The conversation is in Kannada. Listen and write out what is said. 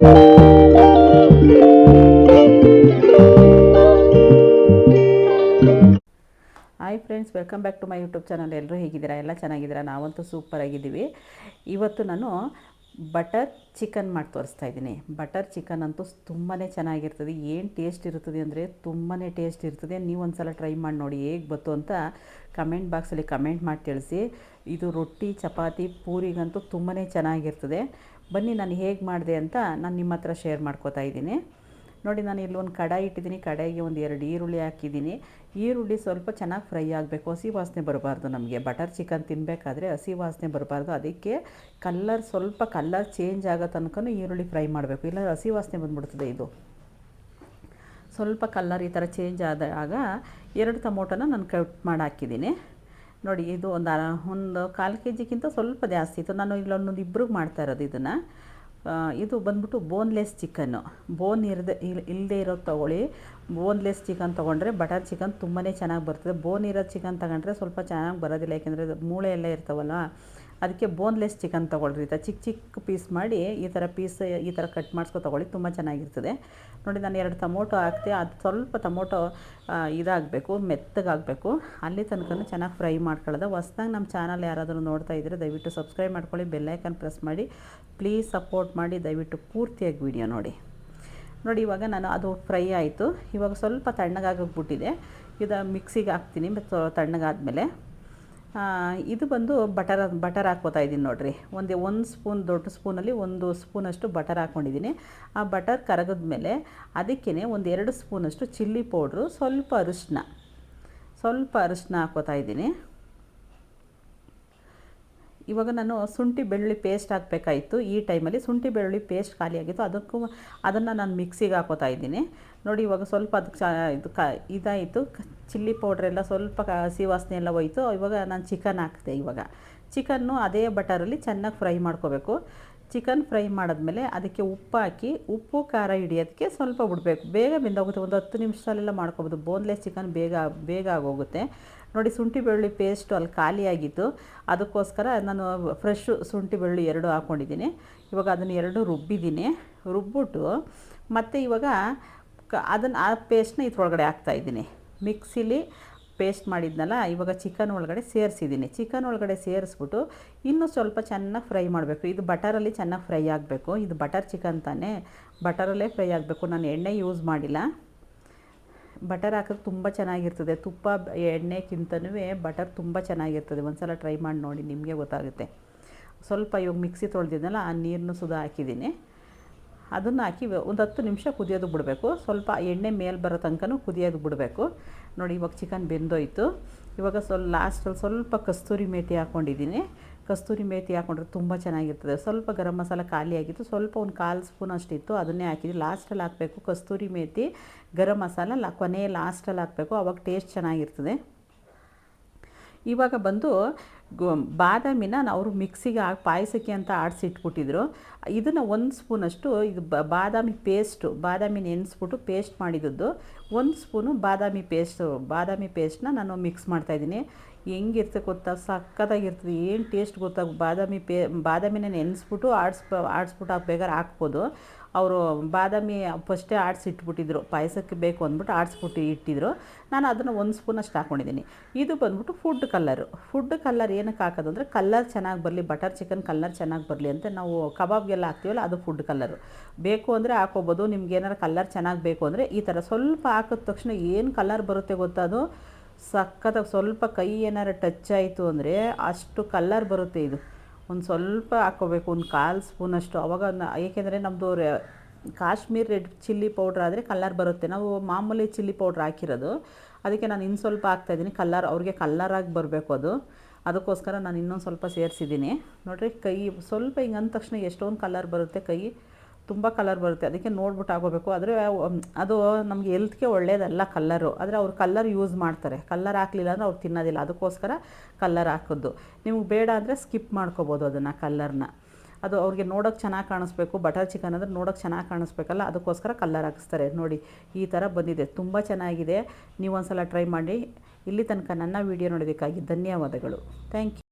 Hi friends, welcome back to my YouTube channel. ಎಲ್ಲರೂ ಹೇಗಿದ್ದೀರಾ? ಎಲ್ಲ ಚೆನ್ನಾಗಿದ್ದೀರಾ? ನಾವಂತೂ ಸೂಪರ್ ಆಗಿದ್ದೀವಿ. ಇವತ್ತು ನಾನು ಬಟರ್ ಚಿಕನ್ ಮಾಡಿ ತೋರಿಸ್ತಾ ಇದ್ದೀನಿ. ಬಟರ್ ಚಿಕನ್ ಅಂತೂ ತುಂಬಾ ಚೆನ್ನಾಗಿರ್ತದೆ. ಏನು ಟೇಸ್ಟ್ ಇರ್ತದೆ ಅಂದರೆ ತುಂಬಾ ಟೇಸ್ಟ್ ಇರ್ತದೆ. ನೀವು ಒಂದು ಸಲ ಟ್ರೈ ಮಾಡಿ ನೋಡಿ ಹೇಗೆ ಬಂತು ಅಂತ ಕಮೆಂಟ್ ಬಾಕ್ಸಲ್ಲಿ ಕಮೆಂಟ್ ಮಾಡಿ ತಿಳಿಸಿ. ಇದು ರೊಟ್ಟಿ, ಚಪಾತಿ, ಪೂರಿಗಂತೂ ತುಂಬಾ ಚೆನ್ನಾಗಿರ್ತದೆ. ಬನ್ನಿ ನಾನು ಹೇಗೆ ಮಾಡಿದೆ ಅಂತ ನಾನು ನಿಮ್ಮ ಹತ್ರ ಶೇರ್ ಮಾಡ್ಕೋತಾ ಇದ್ದೀನಿ. ನೋಡಿ, ನಾನು ಇಲ್ಲೊಂದು ಕಡಾಯಿ ಇಟ್ಟಿದ್ದೀನಿ. ಕಡಾಯಿಗೆ ಒಂದು 2 ಈರುಳ್ಳಿ ಹಾಕಿದ್ದೀನಿ. ಈರುಳ್ಳಿ ಸ್ವಲ್ಪ ಚೆನ್ನಾಗಿ ಫ್ರೈ ಆಗಬೇಕು, ಹಸಿ ವಾಸನೆ ಬರಬಾರ್ದು. ನಮಗೆ ಬಟರ್ ಚಿಕನ್ ತಿನ್ನಬೇಕಾದ್ರೆ ಹಸಿ ವಾಸನೆ ಬರಬಾರ್ದು. ಅದಕ್ಕೆ ಸ್ವಲ್ಪ ಕಲ್ಲರ್ ಚೇಂಜ್ ಆಗೋ ತನಕ ಈರುಳ್ಳಿ ಫ್ರೈ ಮಾಡಬೇಕು, ಇಲ್ಲ ಹಸಿ ವಾಸನೆ ಬಂದುಬಿಡ್ತದೆ. ಇದು ಸ್ವಲ್ಪ ಕಲ್ಲರ್ ಈ ಥರ ಚೇಂಜ್ ಆದಾಗ 2 ಟೊಮೊಟೊನ ನಾನು ಕಟ್ ಮಾಡಿ ಹಾಕಿದ್ದೀನಿ. ನೋಡಿ, ಇದು ಒಂದು 1/4 kgಕ್ಕಿಂತ ಸ್ವಲ್ಪ ಜಾಸ್ತಿ ಇತ್ತು. ನಾನು ಇಲ್ಲೊಂದು ಇಬ್ಬರಿಗೆ ಮಾಡ್ತಾ ಇರೋದು ಇದನ್ನು. ಇದು ಬಂದ್ಬಿಟ್ಟು ಬೋನ್ಲೆಸ್ ಚಿಕನ್ನು. ಬೋನ್ ಇಲ್ಲದೆ ಇರೋದು ತೊಗೊಳ್ಳಿ. ಬೋನ್ಲೆಸ್ ಚಿಕನ್ ತೊಗೊಂಡ್ರೆ ಬಟರ್ ಚಿಕನ್ ತುಂಬಾ ಚೆನ್ನಾಗಿ ಬರ್ತದೆ. ಬೋನ್ ಇರೋ ಚಿಕನ್ ತಗೊಂಡ್ರೆ ಸ್ವಲ್ಪ ಚೆನ್ನಾಗಿ ಬರೋದಿಲ್ಲ, ಯಾಕೆಂದರೆ ಮೂಳೆ ಎಲ್ಲ ಇರ್ತಾವಲ್ಲ. ಅದಕ್ಕೆ ಬೋನ್ಲೆಸ್ ಚಿಕನ್ ತೊಗೊಳ್ರಿ. ಚಿಕ್ಕ ಚಿಕ್ಕ ಪೀಸ್ ಮಾಡಿ ಈ ಥರ ಕಟ್ ಮಾಡಿಸ್ಕೊ ತೊಗೊಳ್ಳಿ, ತುಂಬ ಚೆನ್ನಾಗಿರ್ತದೆ. ನೋಡಿ, ನಾನು 2 ಟೊಮೊಟೊ ಹಾಕ್ತೆ. ಅದು ಸ್ವಲ್ಪ ಟೊಮೊಟೊ ಇದಾಗಬೇಕು, ಮೆತ್ತಗಾಗಬೇಕು. ಅಲ್ಲಿ ತನಕ ಚೆನ್ನಾಗಿ ಫ್ರೈ ಮಾಡ್ಕೊಳ್ಳೋದು. ಹೊಸ್ದಾಗಿ ನಮ್ಮ ಚಾನಲ್ ಯಾರಾದರೂ ನೋಡ್ತಾ ಇದ್ದರೆ ದಯವಿಟ್ಟು ಸಬ್ಸ್ಕ್ರೈಬ್ ಮಾಡ್ಕೊಳ್ಳಿ, ಬೆಲ್ಲೈಕನ್ ಪ್ರೆಸ್ ಮಾಡಿ. ಪ್ಲೀಸ್ ಸಪೋರ್ಟ್ ಮಾಡಿ, ದಯವಿಟ್ಟು ಪೂರ್ತಿಯಾಗಿ ವಿಡಿಯೋ ನೋಡಿ. ಇವಾಗ ನಾನು ಅದು ಫ್ರೈ ಆಯಿತು. ಇವಾಗ ಸ್ವಲ್ಪ ತಣ್ಣಗಾಗೋಗ್ಬಿಟ್ಟಿದೆ. ಇದು ಮಿಕ್ಸಿಗೆ ಹಾಕ್ತೀನಿ. ಮತ್ತು ತಣ್ಣಗಾದ್ಮೇಲೆ ಇದು ಬಂದು ಬಟರ್ ಹಾಕ್ಕೋತಾ ಇದ್ದೀನಿ. ನೋಡಿರಿ, ಒಂದು ಸ್ಪೂನ್, ದೊಡ್ಡ ಸ್ಪೂನಲ್ಲಿ 1 ಸ್ಪೂನಷ್ಟು ಬಟರ್ ಹಾಕ್ಕೊಂಡಿದ್ದೀನಿ. ಆ ಬಟರ್ ಕರಗಿದ್ಮೇಲೆ ಅದಕ್ಕೇ ಒಂದು 2 ಸ್ಪೂನಷ್ಟು ಚಿಲ್ಲಿ ಪೌಡ್ರು, ಸ್ವಲ್ಪ ಅರಿಶಿನ ಹಾಕ್ಕೋತಾ ಇದ್ದೀನಿ. ಇವಾಗ ನಾನು ಶುಂಠಿ ಬೆಳ್ಳುಳ್ಳಿ ಪೇಸ್ಟ್ ಹಾಕಬೇಕಾಯಿತು. ಈ ಟೈಮಲ್ಲಿ ಶುಂಠಿ ಬೆಳ್ಳುಳ್ಳಿ ಪೇಸ್ಟ್ ಖಾಲಿಯಾಗಿತ್ತು. ಅದನ್ನು ನಾನು ಮಿಕ್ಸಿಗೆ ಹಾಕೋತಾ ಇದ್ದೀನಿ. ನೋಡಿ, ಇವಾಗ ಸ್ವಲ್ಪ ಅದಕ್ಕೆ ಇದಾಯಿತು. ಚಿಲ್ಲಿ ಪೌಡ್ರೆಲ್ಲ ಸ್ವಲ್ಪ ಹಸಿ ವಾಸನೆ ಎಲ್ಲ ಹೋಯಿತು. ಇವಾಗ ನಾನು ಚಿಕನ್ ಹಾಕಿದೆ. ಇವಾಗ ಚಿಕನ್ನು ಅದೇ ಬಟರಲ್ಲಿ ಚೆನ್ನಾಗಿ ಫ್ರೈ ಮಾಡ್ಕೋಬೇಕು. ಚಿಕನ್ ಫ್ರೈ ಮಾಡಿದ್ಮೇಲೆ ಅದಕ್ಕೆ ಉಪ್ಪು ಹಾಕಿ, ಉಪ್ಪು ಖಾರ ಹಿಡಿಯೋದಕ್ಕೆ ಸ್ವಲ್ಪ ಬಿಡಬೇಕು. ಬೇಗ ಬೆಂದೋಗುತ್ತೆ. ಒಂದು 10 ನಿಮಿಷದಲ್ಲೆಲ್ಲ ಮಾಡ್ಕೊಬೋದು. ಬೋನ್ಲೆಸ್ ಚಿಕನ್ ಬೇಗ ಆಗೋಗುತ್ತೆ. ನೋಡಿ, ಶುಂಠಿ ಬೆಳ್ಳುಳ್ಳಿ ಪೇಸ್ಟು ಅಲ್ಲಿ ಖಾಲಿಯಾಗಿತ್ತು. ಅದಕ್ಕೋಸ್ಕರ ನಾನು ಫ್ರೆಶ್ ಶುಂಠಿ ಬೆಳ್ಳುಳ್ಳಿ 2 ಹಾಕ್ಕೊಂಡಿದ್ದೀನಿ. ಇವಾಗ ಅದನ್ನು 2 ರುಬ್ಬಿದ್ದೀನಿ. ರುಬ್ಬಿಟ್ಟು ಮತ್ತು ಇವಾಗ ಆ ಪೇಸ್ಟ್ನ ಇದ್ರೊಳಗಡೆ ಹಾಕ್ತಾಯಿದ್ದೀನಿ. ಮಿಕ್ಸಿಲಿ ಪೇಸ್ಟ್ ಮಾಡಿದ್ನಲ್ಲ, ಇವಾಗ ಚಿಕನ್ ಒಳಗಡೆ ಸೇರಿಸಿದ್ದೀನಿ. ಚಿಕನ್ ಒಳಗಡೆ ಸೇರಿಸ್ಬಿಟ್ಟು ಇನ್ನೂ ಸ್ವಲ್ಪ ಚೆನ್ನಾಗಿ ಫ್ರೈ ಮಾಡಬೇಕು. ಇದು ಬಟರಲ್ಲಿ ಚೆನ್ನಾಗಿ ಫ್ರೈ ಆಗಬೇಕು. ಇದು ಬಟರ್ ಚಿಕನ್ ತಾನೇ, ಬಟರಲ್ಲೇ ಫ್ರೈ ಆಗಬೇಕು. ನಾನು ಎಣ್ಣೆ ಯೂಸ್ ಮಾಡಿಲ್ಲ. ಬಟರ್ ಹಾಕೋದು ತುಂಬ ಚೆನ್ನಾಗಿರ್ತದೆ. ತುಪ್ಪ ಎಣ್ಣೆಗಿಂತನೂ ಬಟರ್ ತುಂಬ ಚೆನ್ನಾಗಿರ್ತದೆ. ಒಂದು ಸಲ ಟ್ರೈ ಮಾಡಿ ನೋಡಿ, ನಿಮಗೆ ಗೊತ್ತಾಗುತ್ತೆ. ಸ್ವಲ್ಪ ಇವಾಗ ಮಿಕ್ಸಿ ತೊಳೆದಿದ್ನಲ್ಲ, ಆ ನೀರನ್ನು ಸುಧಾ ಹಾಕಿದ್ದೀನಿ. ಅದನ್ನು ಹಾಕಿ ಒಂದು 10 ನಿಮಿಷ ಕುದಿಯೋದು ಬಿಡಬೇಕು. ಸ್ವಲ್ಪ ಎಣ್ಣೆ ಮೇಲೆ ಬರೋ ತನಕ ಕುದಿಯೋದು ಬಿಡಬೇಕು. ನೋಡಿ, ಇವಾಗ ಚಿಕನ್ ಬೆಂದೋಯ್ತು. ಇವಾಗ ಲಾಸ್ಟಲ್ಲಿ ಸ್ವಲ್ಪ ಕಸ್ತೂರಿ ಮೇಥಿ ಹಾಕ್ಕೊಂಡಿದ್ದೀನಿ. ಕಸ್ತೂರಿ ಮೇಥಿ ಹಾಕ್ಕೊಂಡ್ರೆ ತುಂಬ ಚೆನ್ನಾಗಿರ್ತದೆ. ಸ್ವಲ್ಪ ಗರಂ ಮಸಾಲ ಖಾಲಿಯಾಗಿತ್ತು, ಸ್ವಲ್ಪ ಒಂದು 1/4 ಸ್ಪೂನ್ ಅಷ್ಟಿತ್ತು, ಅದನ್ನೇ ಹಾಕಿದ್ದೀನಿ. ಲಾಸ್ಟಲ್ಲಿ ಹಾಕಬೇಕು ಕಸ್ತೂರಿ ಮೇಥಿ, ಗರಂ ಮಸಾಲ ಕೊನೆ ಲಾಸ್ಟಲ್ಲಿ ಹಾಕಬೇಕು, ಆವಾಗ ಟೇಸ್ಟ್ ಚೆನ್ನಾಗಿರ್ತದೆ. ಇವಾಗ ಬಂದು ಬಾದಾಮಿನ ಅವರು ಮಿಕ್ಸಿಗೆ ಹಾಕಿ ಪಾಯಸಕ್ಕೆ ಅಂತ ಆಡಿಸಿಟ್ಬಿಟ್ಟಿದ್ರು. ಇದನ್ನು 1 ಸ್ಪೂನಷ್ಟು ಇದು ಬಾದಾಮಿ ಬಾದಾಮಿ ನೆನೆಸ್ಬಿಟ್ಟು ಪೇಸ್ಟ್ ಮಾಡಿದ್ದು 1 ಸ್ಪೂನು ಬಾದಾಮಿ ಪೇಸ್ಟ್ನ ನಾನು ಮಿಕ್ಸ್ ಮಾಡ್ತಾಯಿದ್ದೀನಿ. ಹೆಂಗಿರ್ತದೆ ಗೊತ್ತಾ? ಸಕ್ಕತ್ತಾಗಿರ್ತದೆ. ಏನು ಟೇಸ್ಟ್ ಗೊತ್ತಾ? ಬಾದಾಮಿನ ನೆನೆಸ್ಬಿಟ್ಟು ಆಡಿಸ್ಬಿಟ್ಟು ಬೇಕಾದ್ರೆ ಹಾಕ್ಬೋದು. ಅವರು ಬಾದಾಮಿ ಫಸ್ಟೇ ಆಡಿಸಿಟ್ಬಿಟ್ಟಿದ್ರು, ಪಾಯಸಕ್ಕೆ ಬೇಕು ಅಂದ್ಬಿಟ್ಟು ಆಡಿಸ್ಬಿಟ್ಟು ಇಟ್ಟಿದ್ರು. ನಾನು ಅದನ್ನು 1 ಸ್ಪೂನಷ್ಟು ಹಾಕ್ಕೊಂಡಿದ್ದೀನಿ. ಇದು ಬಂದ್ಬಿಟ್ಟು ಫುಡ್ ಕಲ್ಲರ್ ಏನಕ್ಕೆ ಹಾಕೋದು ಅಂದರೆ ಕಲ್ಲರ್ ಚೆನ್ನಾಗಿ ಬರಲಿ, ಬಟರ್ ಚಿಕನ್ ಕಲ್ಲರ್ ಚೆನ್ನಾಗಿ ಬರಲಿ ಅಂತ. ನಾವು ಕಬಾಬ್ಗೆಲ್ಲ ಹಾಕ್ತೀವಲ್ಲ, ಅದು ಫುಡ್ ಕಲ್ಲರು. ಬೇಕು ಅಂದರೆ ಹಾಕ್ಕೋಬೋದು. ನಿಮ್ಗೆ ಏನಾರು ಕಲ್ಲರ್ ಚೆನ್ನಾಗಿ ಬೇಕು ಅಂದರೆ ಈ ಥರ ಸ್ವಲ್ಪ ಹಾಕಿದ ತಕ್ಷಣ ಏನು ಕಲ್ಲರ್ ಬರುತ್ತೆ ಗೊತ್ತಾ? ಅದು ಸಖತ್ತಾಗಿ. ಸ್ವಲ್ಪ ಕೈ ಏನಾರು ಟಚ್ ಆಯಿತು ಅಂದರೆ ಅಷ್ಟು ಕಲ್ಲರ್ ಬರುತ್ತೆ. ಇದು ಒಂದು ಸ್ವಲ್ಪ ಹಾಕ್ಕೋಬೇಕು, ಒಂದು 1/4 ಸ್ಪೂನಷ್ಟು. ಆವಾಗ ಏಕೆಂದರೆ ನಮ್ಮದು ಕಾಶ್ಮೀರ್ ರೆಡ್ ಚಿಲ್ಲಿ ಪೌಡ್ರ್ ಆದರೆ ಕಲ್ಲರ್ ಬರುತ್ತೆ. ನಾವು ಮಾಮೂಲಿ ಚಿಲ್ಲಿ ಪೌಡ್ರ್ ಹಾಕಿರೋದು, ಅದಕ್ಕೆ ನಾನು ಇನ್ನು ಸ್ವಲ್ಪ ಹಾಕ್ತಾಯಿದ್ದೀನಿ. ಅವ್ರಿಗೆ ಕಲ್ಲರಾಗಿ ಬರಬೇಕು ಅದು. ಅದಕ್ಕೋಸ್ಕರ ನಾನು ಇನ್ನೊಂದು ಸ್ವಲ್ಪ ಸೇರಿಸಿದ್ದೀನಿ. ನೋಡಿರಿ, ಕೈ ಸ್ವಲ್ಪ ಹಿಂಗೆ ಅಂದ ತಕ್ಷಣ ಎಷ್ಟೊಂದು ಕಲ್ಲರ್ ಬರುತ್ತೆ. ಕೈ ತುಂಬ ಕಲರ್ ಬರುತ್ತೆ. ಅದಕ್ಕೆ ನೋಡ್ಬಿಟ್ಟು ಹಾಕೋಬೇಕು. ಆದರೆ ಅದು ನಮಗೆ ಹೆಲ್ತ್ಗೆ ಒಳ್ಳೆಯದಲ್ಲ ಕಲ್ಲರು. ಆದರೆ ಅವ್ರು ಕಲ್ಲರ್ ಯೂಸ್ ಮಾಡ್ತಾರೆ. ಕಲ್ಲರ್ ಹಾಕಲಿಲ್ಲ ಅಂದರೆ ಅವ್ರು ತಿನ್ನೋದಿಲ್ಲ. ಅದಕ್ಕೋಸ್ಕರ ಕಲ್ಲರ್ ಹಾಕೋದು. ನಿಮ್ಗೆ ಬೇಡ ಅಂದರೆ ಸ್ಕಿಪ್ ಮಾಡ್ಕೋಬೋದು ಅದನ್ನು, ಕಲ್ಲರ್ನ. ಅದು ಅವ್ರಿಗೆ ನೋಡೋಕ್ಕೆ ಚೆನ್ನಾಗಿ ಕಾಣಿಸ್ಬೇಕು. ಬಟರ್ ಚಿಕನ್ ಅಂದರೆ ನೋಡೋಕ್ಕೆ ಚೆನ್ನಾಗಿ ಕಾಣಿಸ್ಬೇಕಲ್ಲ, ಅದಕ್ಕೋಸ್ಕರ ಕಲ್ಲರ್ ಹಾಕಿಸ್ತಾರೆ. ನೋಡಿ, ಈ ಥರ ಬಂದಿದೆ. ತುಂಬ ಚೆನ್ನಾಗಿದೆ. ನೀವು ಒಂದು ಸಲ ಟ್ರೈ ಮಾಡಿ. ಇಲ್ಲಿ ತನಕ ನನ್ನ ವೀಡಿಯೋ ನೋಡೋದಕ್ಕಾಗಿ ಧನ್ಯವಾದಗಳು. Thank you.